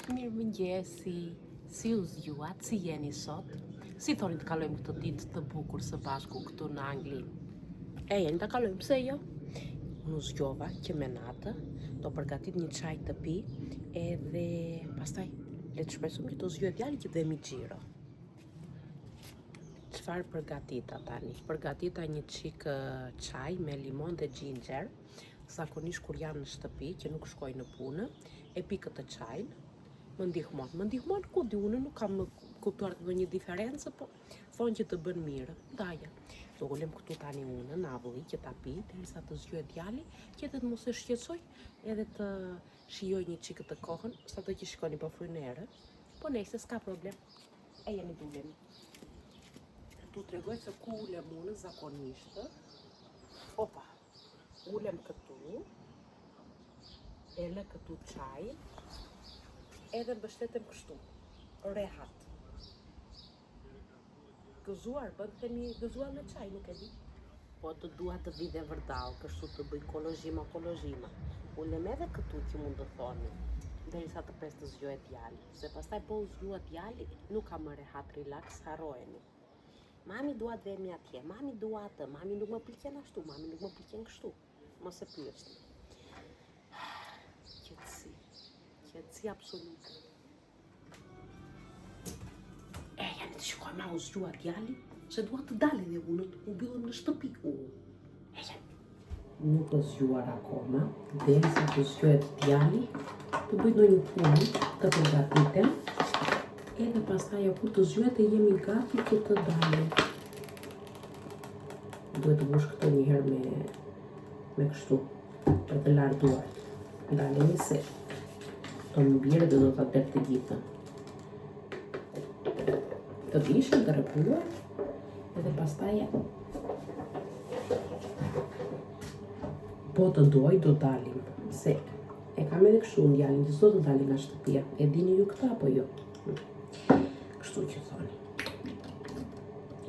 Mirëmëngjesi, si u zgjuat, si jeni sot? Si thoni të kalojmë këtë ditë të bukur së bashku këtu në Angli? E jeni të kalojmë, pse jo? Unë u zgjova që me natë, do përgatit një çaj të pi, edhe pastaj le të shpresojmë që të zgjuhet djali që dhe mi xhiro. Çfarë përgatita tani? Përgatita një çik çaj me limon dhe ginger. Zakonisht kur jam në shtëpi, që nuk shkoj në punë, e pi këtë çajin. Më ndihmon, ku di unë, nuk kam kuptuar të një diferencë, po thonë që të bën mirë. Daja, do ulem këtu tani unë në avulli që ta pi, derisa të zgjuhet djali, që edhe të mos e shqetësoj, edhe të shijoj një çik të kohën, sa të që shikoni po frynere, po nejse s'ka problem. E jeni dulemi. Tu tregoj se ku ulem unë zakonisht. Opa, ulem këtu, e lë këtu çaj, edhe mbështetem kështu, rehat. Gëzuar, themi gëzuar me çaj, nuk e di. Po të dua të vi dhe vërdall, kështu të bëj kolozhima. Ulem edhe këtu që mund të thoni, derisa të pres të zgjohet djali. Se pastaj po u zgjuat djali, nuk ka më rehat, relax, harrojeni. Mami dua të vemi atje, mami dua atë, mami nuk më pëlqen ashtu, mami nuk më pëlqen kështu. Mos e pyesni. Qetësi absolute. E janë të shikoj ma u zgjuat djali, se dua të dalë dhe unë, u mbyllëm në shtëpi. E janë. Nuk është zgjuar akoma, derisa të zgjohet djali, të bëj ndonjë punë, të përgatitem, edhe pastaj kur të zgjohet e jemi gati që të dalim. Duhet të bush këtë një herë me kështu, për të larë duart. Dalemi se të më bjerë dhe do të atet të gjitha. Të vishën, të rëpuar, edhe pastaj po të doj, do dalim. Se e kam edhe kështu në djalin, që s'do të dalim nga shtëpia. E dini ju këta, apo jo? Kështu që thoni.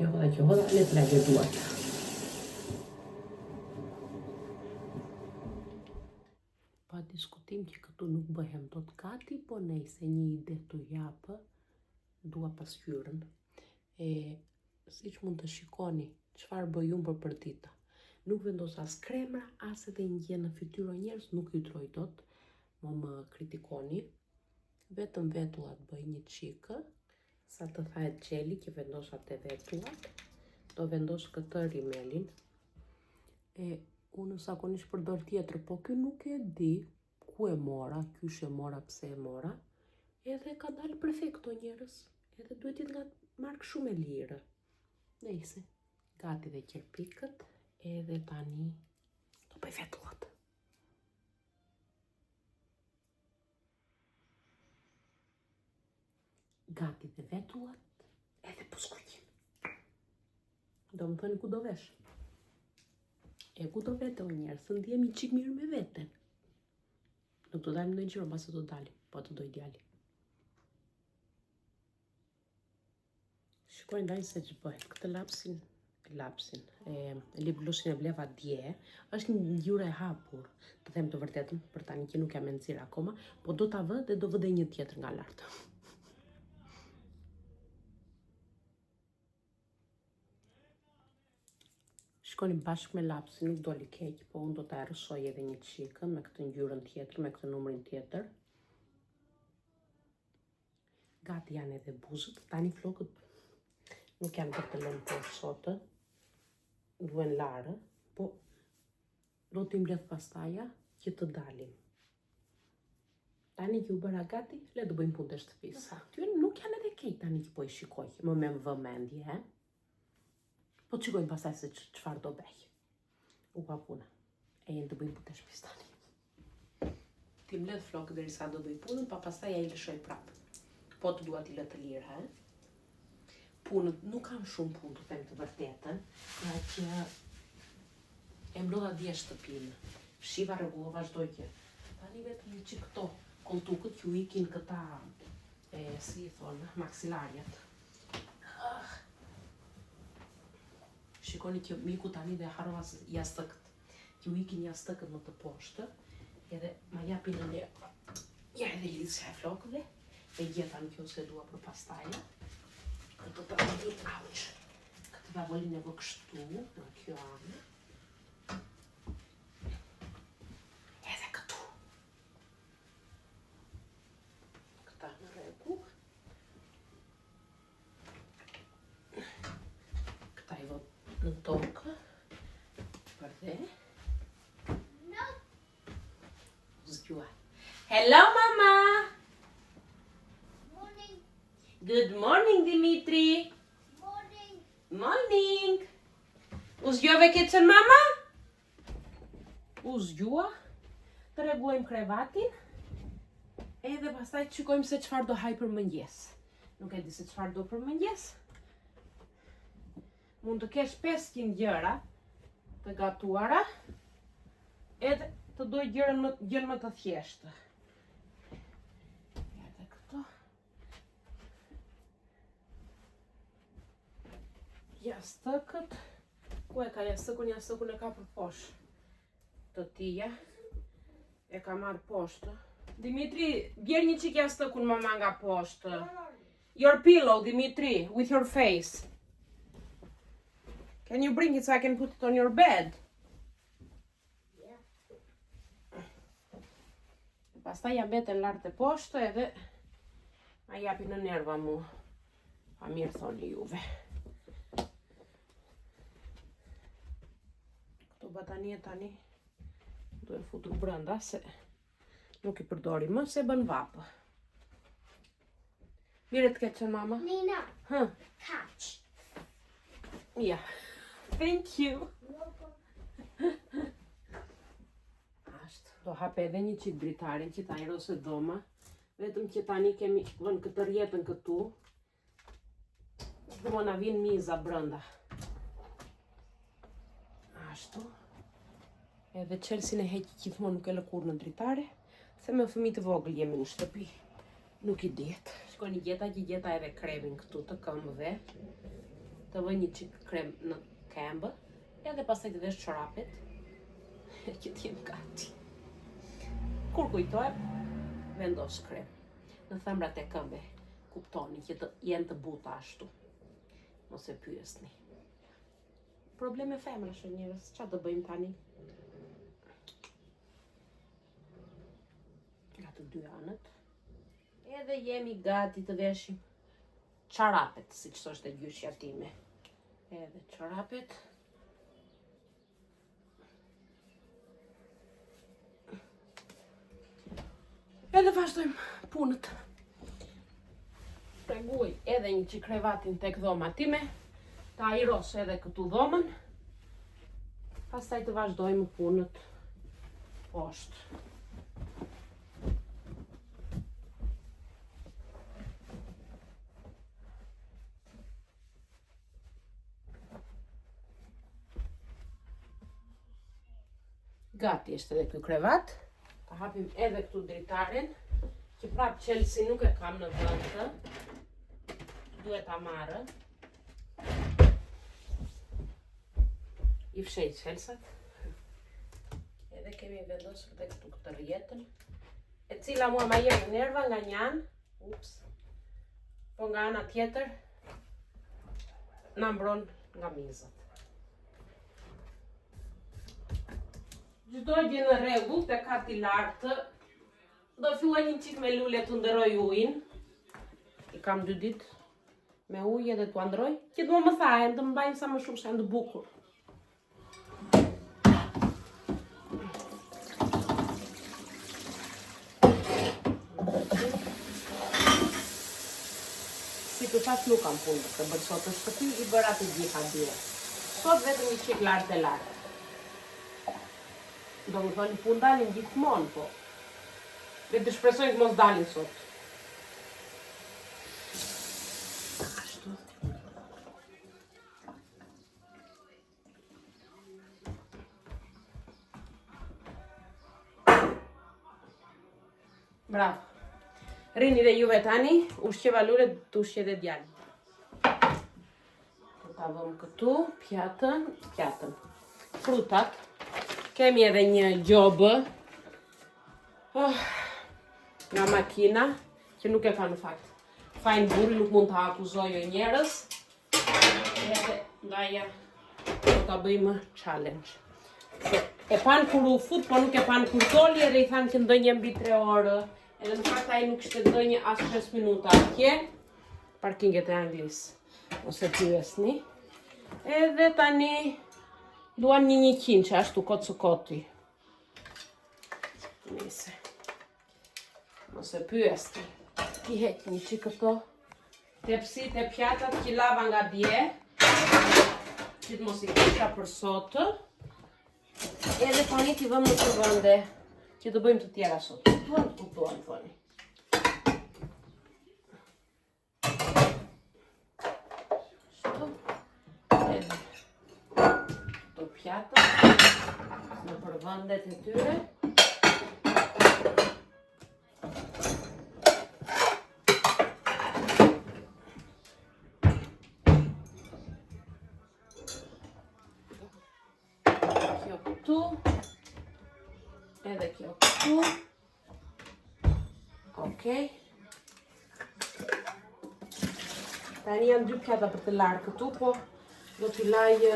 Që hoda, le të lagje duart. Pa diskutim që këtu nuk bëhem dot gati, po nejse një ide të japë, dua pasqyrën. Siç mund të shikoni, çfarë bëj unë për përdita. Nuk vendos as kremra, as edhe një në fytyrë njerëz, nuk ju troj dot, më kritikoni. Vetëm vetullat bëj një çikë, sa të thahet gjeli që vendosa te vetullat, do vendos këtë rimelin. Unë zakonisht përdor tjetër, po ky nuk e di ku e mora, kysh e mora, pse e mora, edhe ka dalë perfekto njerëz, edhe duhet jetë nga markë shumë e lirë. Nejse, gati dhe qerpikët, edhe tani do bëj vetullat. Gati dhe vetullat, edhe puskuqin. Do më thoni ku do vesh? E ku do vete o njerë, së ndihemi qik mirë me veten. Nuk të dalim në gjiro, basa të dalim, po të doj djali. Shikojnë dajnë se që bëhet, këtë lapsin, lip glushin e bleva dje, është një ngjyrë e hapur, të them të vërtetën, për tani që nuk jam e nxirë akoma, po do ta vë dhe do vë dhe një tjetër nga lartë. Shkoni bashkë me lapsin, nuk doli keq, po unë do ta erësoj edhe një çikë me këtë ngjyrën tjetër, me këtë numrin tjetër. Gati janë edhe buzët, tani flokët nuk janë për të lënë poshtë sotë, duhen larë, po do t'i mbledh pastaja që të dalim. Tani që u bëra gati, le të bëjmë punë të shtëpisë. Ty nuk janë edhe keq tani që po i shikoj, më me vë mendje, po të shikojmë pasaj se çfarë do bëj. U pa puna. E jenë të bëjmë punë të shtëpisë tani. Ti mbledh flokët derisa do bëj punën, pa pastaj ja i lëshoj prapë. Po të dua t'i lë të lirë, punët, nuk kam shumë punë, të them të vërtetën, pra që e mblodha dje shtëpinë. Shiva, rregullova vazhdoj që. Tani vetëm një çik këto koltukët që u ikin këta, si i thonë, maksilarjet. Shikoni që miku tani dhe harrova jastëkët, që u ikin jastëkët më të poshtë, edhe ma japin në ja edhe lidhja e flokëve, e gjeta në kjo se dua për pastaja. Këtë tavolin, auq. Këtë tavolin e vë kështu, në kjo anë. Edhe këtu. Këta në regu. Këta i vë në tokë. Për dhe. Zgjua. Hello, mama! Morning. Good morning, Dimitri! Morning. Morning! U zgjove kitchen, mama? U zgjua. Të rreguojmë krevatin. Edhe pastaj të shikojmë se çfarë do haj për mëngjes. Nuk e di se çfarë do për mëngjes. Mund të kesh 500 gjëra të gatuara. Edhe të doj gjën më të thjeshtë. Edhe këto. Jastëkët. Ku e ka jastëkun? Jastëkun e ka për poshtë. Të tia. E ka marrë poshtë. Dimitri, bjerë një qik jastëkun mama nga poshtë. Your pillow, Dimitri, with your face. Can you bring it so I can put it on your bed? Pastaj ja beten lartë e poshtë edhe a japi në nerva mu. Pa mirë thoni juve. Këto batanie tani duhet futur brenda se nuk i përdori më se bën vapë. Mire të keqen mama? Nina, Huh. catch. Ja. Thank you. Do hape edhe një qik dritarin që ta iro se doma. Vetëm që tani kemi vënë këtë rjetën këtu. Dhe më na vinë miza brënda. Ashtu. Edhe Chelsea e heqi gjithmonë nuk e lëkur në dritare. Se me fëmijë të vogël jemi në shtëpi. Nuk i diet. Shkoni gjeta që gjeta edhe kremin këtu të këmbëve. Të vë një qik krem në këmbë. Edhe pastaj të vesh çorapet. Që t'jem gati. Kur kujtojmë, vendos krem. Në thëmbrat e këmbë, kuptoni që jenë të buta ashtu. Mos e pyesni. Probleme femrash njerëz, çfarë do bëjmë tani? Nga të dy anët. Edhe jemi gati të veshim çorapet, siç thoshte gjyshja time. Edhe çorapet. Edhe vazhdojmë punët. Treguj edhe një qik krevatin tek dhoma time. Ta ajros edhe këtu dhomën. Pastaj të vazhdojmë punët poshtë. Gati është edhe ky krevat. Ta hapim edhe këtu dritarin, që prap Chelsea nuk e kam në vend. Duhet ta marrë. I fshej Chelsat. Edhe kemi vendosur edhe këtu këtë rjetën, e cila mua ma jep nerva nga një anë. Ups. Po nga ana tjetër na mbron nga mizat. Çdo gjë në rregull, te kati lartë. Do filloj një qik me lule të ndëroj ujin. I kam 2 ditë me ujë edhe t'u ndroj. Që do më thahen, të më bajnë sa më shumë se ndë bukur. Si të thash nuk kam punë të bërë sot në shtëpi, i bëra të gjitha dire. Sot vetëm një qik lartë e lartë. Do më thoni pun dalin gjithmonë, po. Dhe të shpresoj që mos dalin sot. Ashtu. Bravo. Rini dhe juve tani, ushqeva lule të ushqe dhe djali. Ta vëm këtu, pjatën. Frutat. Kemi edhe një gjobë nga makina. që nuk e ka në fakt. Fajin burri nuk mund të akuzojë njerëz. Edhe ndaja do ta bëjmë challenge. E pan kur u fut, po nuk e pan kur doli edhe i thanë që ndonjë mbi 3 orë. Edhe në fakt ai nuk ishte ndonjë as 5 minuta atje. Parkinget e Anglis. Ose pyesni. Edhe tani duan një 100 që ashtu kotë koti. Nise. Ose pyesni. Ti heq një që këto tepsit e pjatat që lava nga dje. Që të mos i kisha për sotë. Edhe tani t'i vëmë në të vënde që të bëjmë të tjera sot. Kuptuan, thoni. Pjata në përvëndet e tyre. Kjo këtu. Edhe kjo këtu. Okej. Tani janë 2 pjata për të larë këtu, po do t'i lajë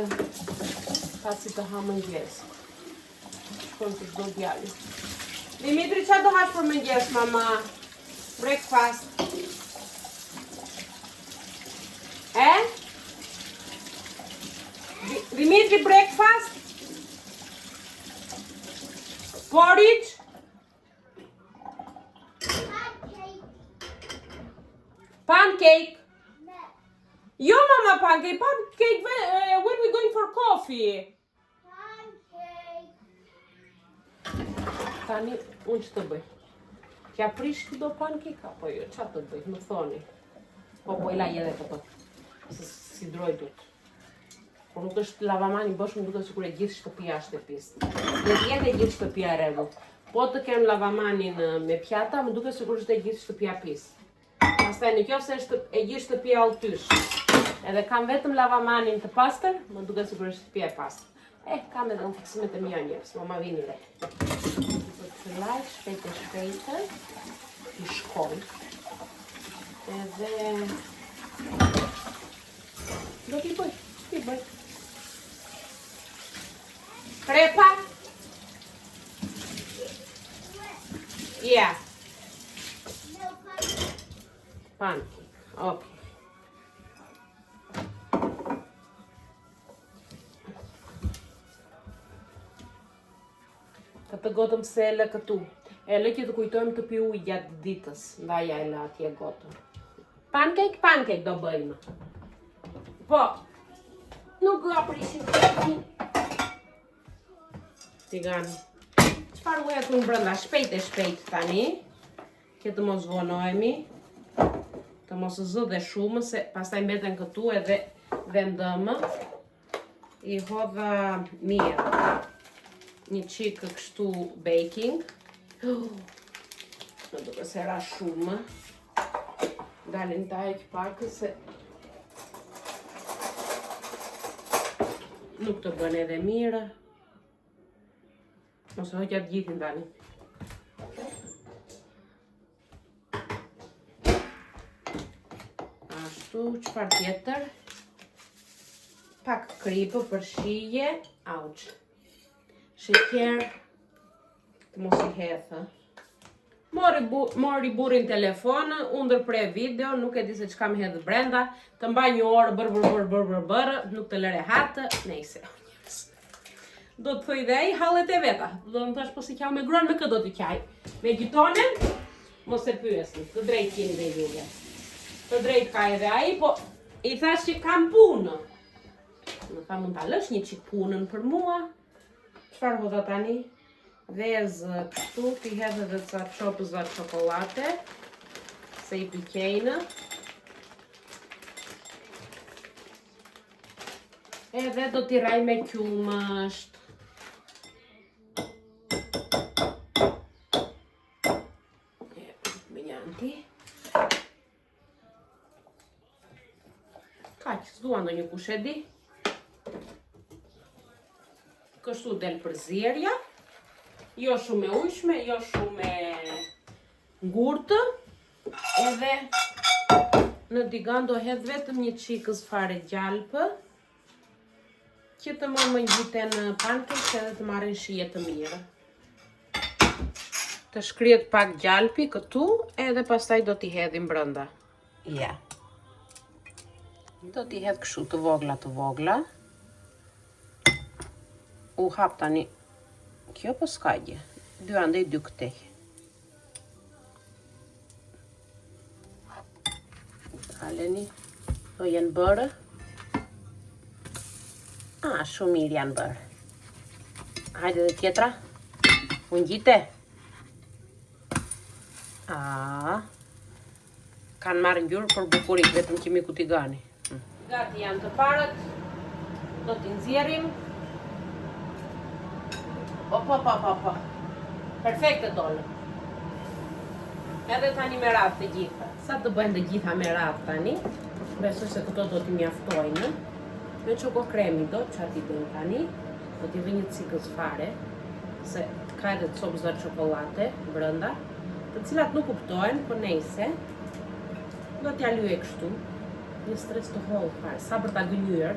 pasi të ha mëngjes. Shkon të do djali. Dimitri, qa do hash për mëngjes, mama? Breakfast. Dimitri, breakfast? Porridge? Pancake? Jo, mama, pancake. Pancake when we going for coffee. Pancake. Tani, unë që të bëj? Kja prish këdo pancake? Apo jo, qa të bëj? Më thoni. Po i laj edhe këto. Se si droj dut. Por nuk është lavamani bësh, më duke sikur e gjithë shtëpia është e pisë. Dhe jetë e gjithë shtëpia e rregull. Po të kem lavamanin me pjata, më duke sikur është e gjithë shtëpia pisë. Pastaj në qoftë se e gjithë shtëpia alltysh. Edhe kam vetëm lavamanin të pastër, më duke sikur është shtëpia e pastër. Kam edhe në fiksimet e mia njerëz, ma vini re. Do të laj shpejtë, i shkoj. Edhe do t'i bëj. Crepa? Yeah. No pancake. Pancake. Ok. Këtë gotëm se e lë këtu. E lë që të kujtojmë të pi ujë gjatë ditës. Ndaja e lë atje gotëm. Pancake do bëjmë. Po. Nuk do aprishim të Tigani. Qëfar uja të më brënda? Shpejt tani. Që të mos vonohemi. Të mos zë dhe shumë, se pastaj mbeten këtu edhe vendëmë. I hodha mirë. Një qikë kështu baking. Në duke se ra shumë. Dalin taj që pakë se nuk të bën edhe mirë. Mos e hoqja të gjithin tani. Ashtu, qëfar tjetër? Pak kripë për shije. Auq. Sheqer. Të mos i hethë. Mori burin telefonë, unë ndërprej video, nuk e di se që kam hedhë brenda, të mbaj një orë bërë, nuk të lëre hatë, nejse. Do të thoi dhe ai hallet e veta, do në tash po si qau me gruan, me këtë do t'i qaj. Me gjitonen, mos e pyesni, të drejt jeni dhe juve. Të drejt ka edhe ai, po i thash që kam punë. Në tha mund t'a lësh një qik punën për mua. Qfar hodha tani? Vezë këtu, t'i hedhe dhe ca qopëza çokolate, se i pikejnë. Edhe do t'i raj me qumësht. Me njanti. Kaq, s'dua ndonjë kush e di. Kështu del përzierja. Jo shumë e ujshme, jo shumë e ngurtë. Edhe në digan do hedh vetëm një çikës fare gjalpë, që të më ngjiten pancakes edhe të marrin shije të mirë. Të shkrihet pak gjalpi këtu, edhe pastaj do t'i hedhim brenda. Ja. Do t'i hedh kështu të vogla. U hap tani. Kjo po s'ka gjë. 2 andej 2 këtej. Aleni, do jenë bërë. Shumë mirë janë bërë. Hajde dhe tjetra. U ngjite. Kanë marrë ngjyrë për bukurik, vetëm që miku t'i gani. Gati janë të parët. Do t'i nxjerrim. Opa. Perfekte dolën. Edhe tani me radhë të gjitha. Sa të bëjnë të gjitha me radhë tani? Besoj se këto do t'i mjaftojnë. Me çoko kremi do që ati bëjmë tani. Do t'i vë një cikës fare. Se ka edhe copëza çokolate brenda, të cilat nuk kuptohen, po nejse. Do t'ja lyej kështu. Një stres të hollë fare. Sa për ta gënjur.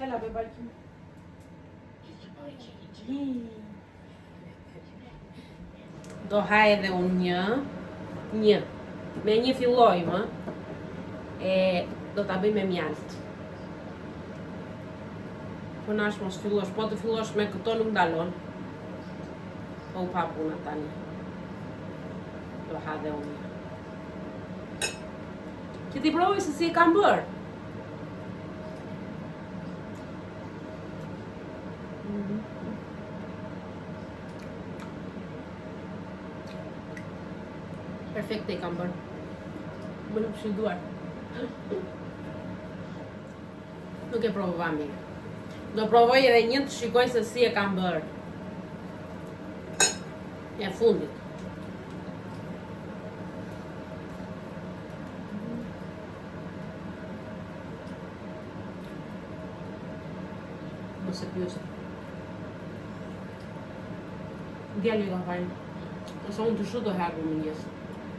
Hela bebajkim. Do ha edhe unë një. Me një fillojmë. Do ta bëj me mjalt. Po nash mos fillosh, po të fillosh me këto nuk ndalon. Po u pa puna tani. Do ha edhe unë. Që ti provoj se si e kam bërë. Perfekte i kam bërë. Më nuk shilduar. Nuk e provova mirë. Do provoj edhe një të shikoj se si e kam bërë. E fundit. Mos e pyes. Djali ka fajnë. Ose unë të shu do herë më njësë.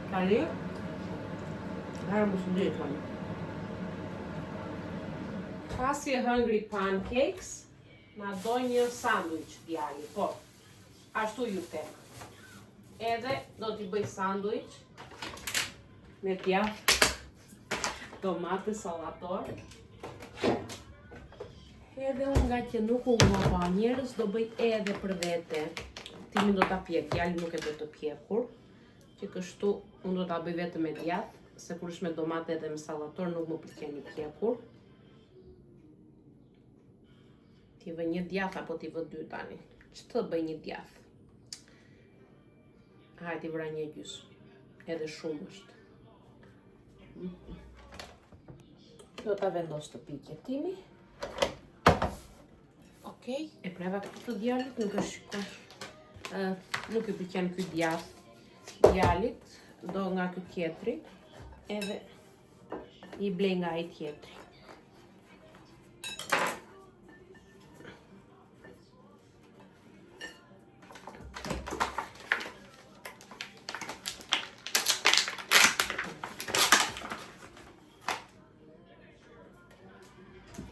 Tani, herë më së dhejtë tani. Pasi e hungry pancakes, na do një sandwich djali, po, ashtu ju tek. Edhe do t'i bëj sandwich me djath, tomate, sallator. Edhe unë nga që nuk u pa njerës, do bëj edhe për vete. Timin do t'a pjek, djali nuk e do të pjekur. Që kështu unë do t'a bëj vetëm me djath, se kur është me domate edhe me sallator nuk më pëlqen i pjekur. Ti vë një djath apo ti vë 2 tani? Që të bëj një djath? Hajde ti vëra një gjysmë. Edhe shumë është. Do t'a vendos të piqe timi. Okej, e preva këtë të djalit, nuk e shikoj. Nuk i pëlqen ky djath. Djalit, do nga ky tjetri, edhe i blej nga ai tjetri.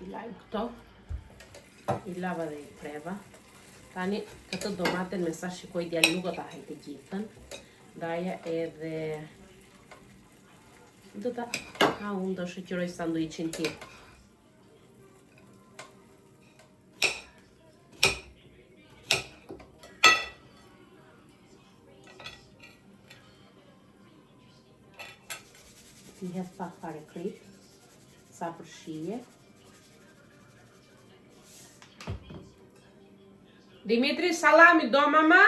I lajm këto, i lava dhe i preva. Tani, këtë domaten me sa shikoj djali nuk do ta haj të gjithën. Daja edhe do ta unë do shoqëroj sanduiçin tim. Ti hedh pak fare krip, sa për shije. Dimitri, salami do mama?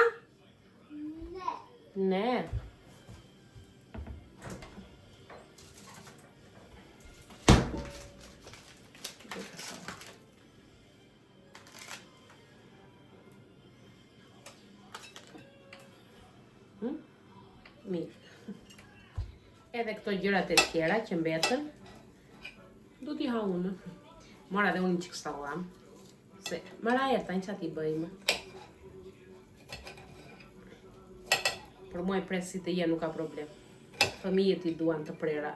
Ne. Mirë. Edhe këto gjërat e tjera që mbetën, do t'i ha unë. Mora dhe unë një qik sallam. Se, mara e tani që ati bëjmë. Për mua i presit e je nuk ka problem. Fëmijët i duan të prera.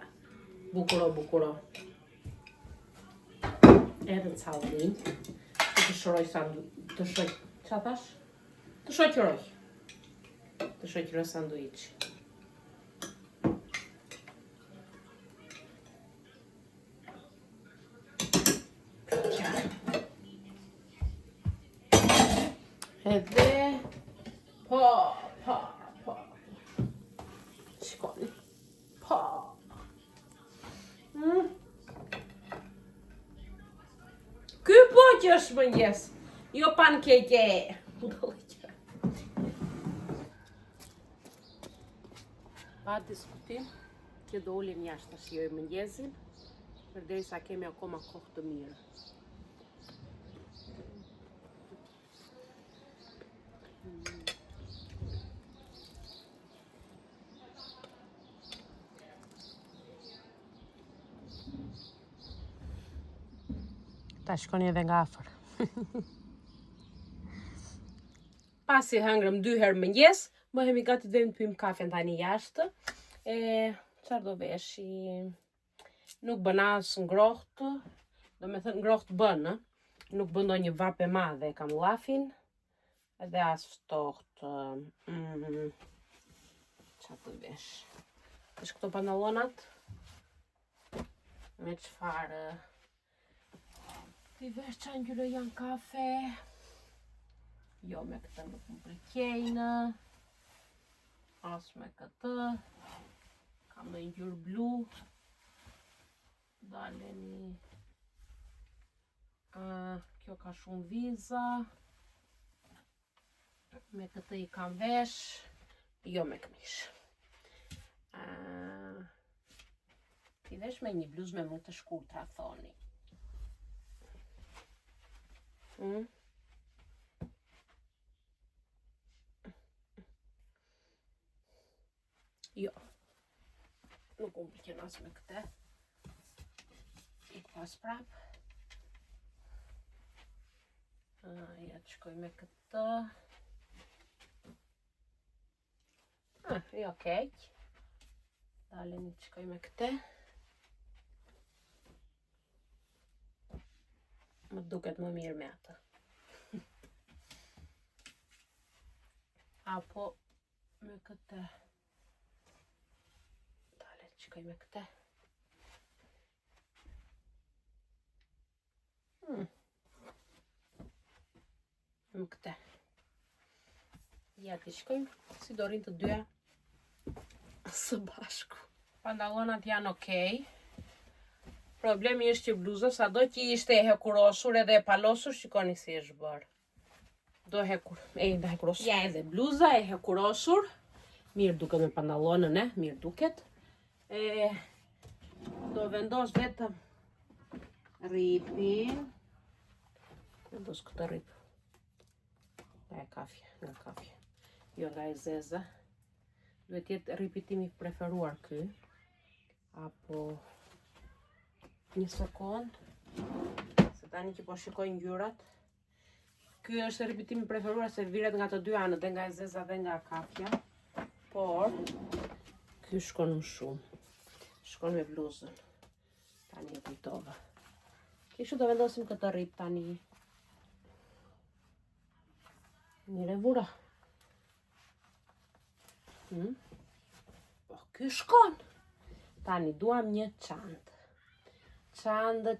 Bukuro. Edhe në callin. Të shëroj qa thash? Të shoqëroj. Të shoqëroj sanduiç. Edhe po. Shikoni. Po. Ky po që është mëngjes. Jo pankeke. Pa diskutim, që do ulim jashtë të shijoj mëngjesin, përderisa kemi akoma kohë të mirë. Ta shkoni edhe nga afër. Pasi hëngrëm 2 herë mëngjes, bëhemi gati të vëmë të pim kafe tani jashtë. Çfarë do veshi? Nuk bën as ngrohtë, do me thënë ngrohtë bën, nuk bën ndonjë vape madhe, kam llafin, edhe as ftohtë. Çfarë do vesh? Vesh këto pantallonat me çfarë? Ti vesh qa ngjyre janë kafe. Jo me këtë nuk më pëlqejnë. As me këtë. Kam dhe ngjyrë blu. Daleni. Kjo ka shumë viza. Me këtë i kam vesh. Jo me këmish. Ti vesh me një bluzë me më të shkurtra, thoni. Jo. Nuk unë pëlqen as me këte. I pas prap. Ja të shkoj me këtë. Jo keq. Daleni të shkoj me këte. Më duket më mirë me atë. Apo me këtë. Dale, qikoj me këtë. Me këtë. Ja të shkojmë, si do rinë të dyja së bashku. Pantallonat janë okej. Problemi është që bluza, sa do që ishte e hekurosur edhe e palosur, shikoni si është bërë. Do hekurosur. Ja edhe bluza e hekurosur. Mirë duket me pantallonën, mirë duket. Do vendos vetëm ripin. Vendos këtë rip. Nga kafje. Jo nga e zeza. Duhet jetë ripi tim i preferuar ky. Apo... Një sekund, se tani që po shikoj ngjyrat. Ky është ripitimi preferuar se viret nga të dy anët, dhe nga e zeza dhe nga kafja. Por, ky shkon më shumë. Shkon me bluzën. Tani e kujtova. Kështu do vendosim këtë rip tani. Mire vura. Po, ky shkon. Tani duam një çantë. Çandë.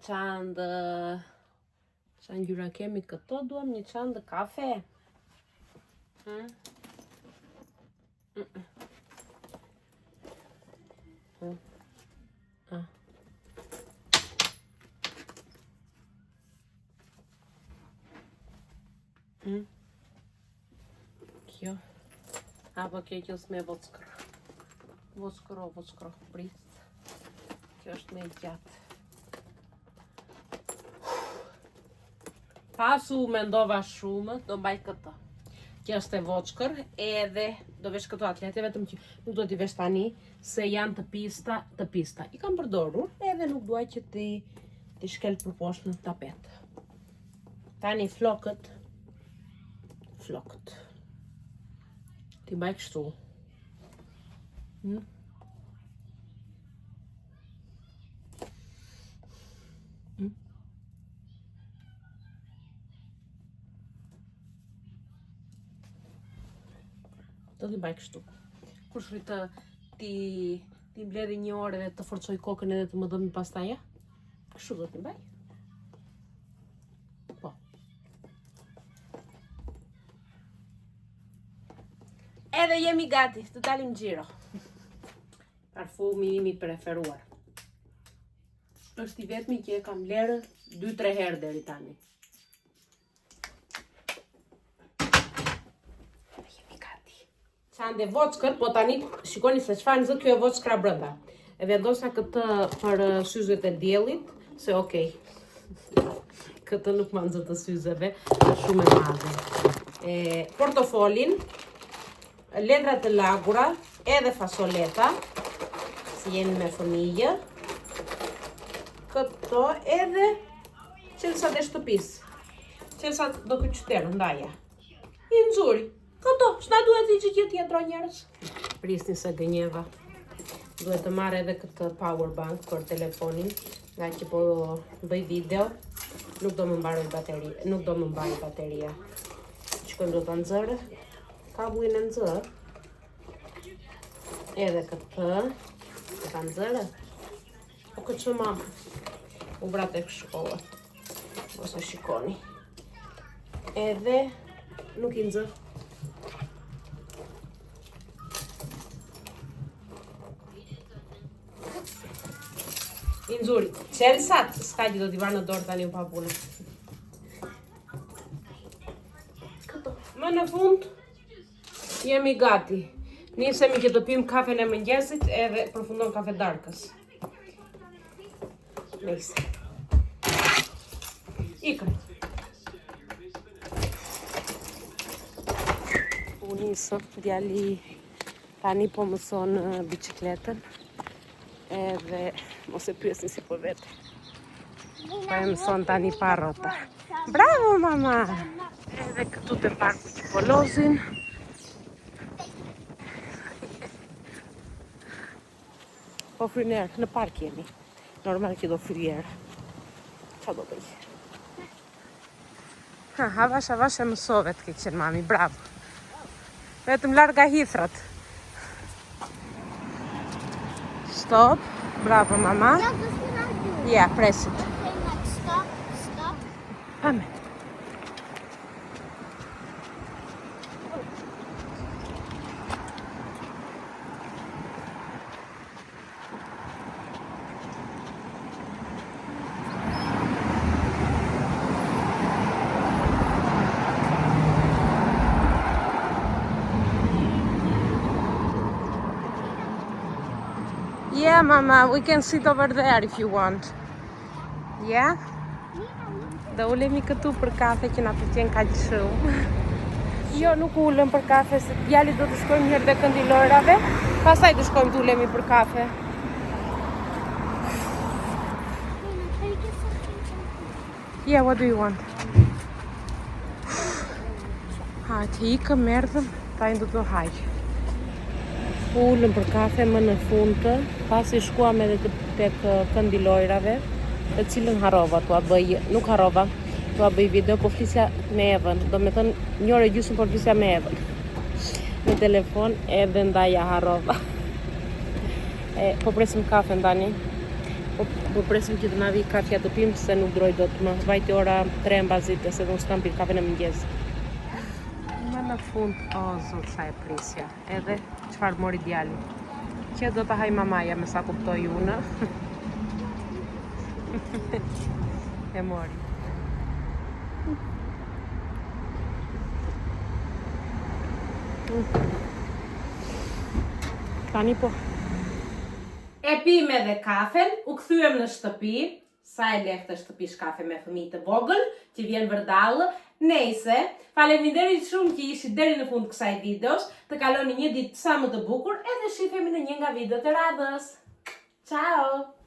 Qa ngjyra kemi këto, duam një çandë kafe. Kjo. Apo kjo që s'me vockër. Vockro, prit. Kjo është me gjatë. Pasu mendova shumë, do mbaj këtë. Kjo është e vockër, edhe do vesh këto atlete, vetëm që nuk do t'i vesh tani, se janë të pista. I kam përdorur, edhe nuk duaj që t'i shkel për poshtë në tapet. Tani flokët. T'i mbaj kështu. Do t'i baj kështu. Kur shri ti mbledhi një orë dhe të forcoj kokën edhe të më dhëmi pastaja? Kështu do t'i baj. Po. Edhe jemi gati, të dalim xhiro. Parfumi im i preferuar. Është i vetmi që e kam blerë 2-3 herë deri tani. Qande vockët, po tani shikoni se çfarë nxë, kjo e vockra brenda. E vendosa këtë për syzet e diellit, se okej. Këtë nuk ma nxë të syzeve, është shumë e madhe. Portofolin, letrat e lagura, edhe fasoleta, si jemi me fëmijë. Këto edhe qelsat e shtëpisë. Qelsat do këtë qyterë, ndaja. I nxuri. Këto, s'na duhet i që gjithë jetro njerës. Prisni se gënjeva. Duhet të marrë edhe këtë power bank për telefonin, nga që po bëj video, nuk do më mbaroj bateria, nuk do më mbaj bateria. Shkojmë do të nxërë, kabullin e nxërë, edhe këtë, do të nxërë, o këtë që mamë, u brate shkolla, ose shikoni, edhe nuk i nxërë. I nxuri, qelsat, s'ka që do t'i varë në dorë tani u papunë. Këto, më në fund, jemi gati. Nisemi që të pim kafen e mëngjesit edhe përfundon kafe darkës. Nëjse. Ikëm. U nisëm, djali tani po mëson bicikletën. Edhe mos e pyesni si po vetë. Po e mëson tani pa rrota. Bravo mama! Edhe këtu të parku që po lozin. Po fryner, në park jemi. Normal që do fryer. Qa do bëj? Avash e mësove të ke qenë mami, bravo. Vetëm larga hithrat. Stop. Bravo, mama. Yeah, this one I do. Yeah, press it. Okay, like stop, stop. Amen. Yeah, mama, we can sit over there if you want. Yeah? Do ulemi këtu për kafe që na pëlqen kaq shumë. Jo, nuk ulem për kafe, se djali do të shkojmë herë te Këndilorave, pastaj do shkojmë të ulemi për kafe. Yeah, what do you want? Ha, të ikëm erdhëm, taj do të hajë. Ullëm për kafe më në fundë, pasi shkuam edhe tek Këndilorave, të cilën harova t'ua bëj, nuk harova t'ua bëj video, po flisja me Evën, do me thënë një orë e gjysmë, por flisja me Evën në telefon, edhe ndaja harova. Po presim kafe ndani, po presim që të na vi kafja të pim, se nuk droj do të më vajti ora 3 mbazit, se do s'kam pirë kafe në mëngjes. Më në fund, o zot sa e prisja, edhe çfarë mori djali, që do të haj mamaja me sa kuptoj unë. E mori. Tani po. E pim edhe kafen, u kthyem në shtëpi, sa e lehtë është të pish kafe me fëmijë të vogël, që vjen vërdallë. Nejse, faleminderit shumë që ishi deri në fund kësaj videos, të kaloni një ditë sa më të bukur, edhe shihemi në një nga videot e radhës. Ciao!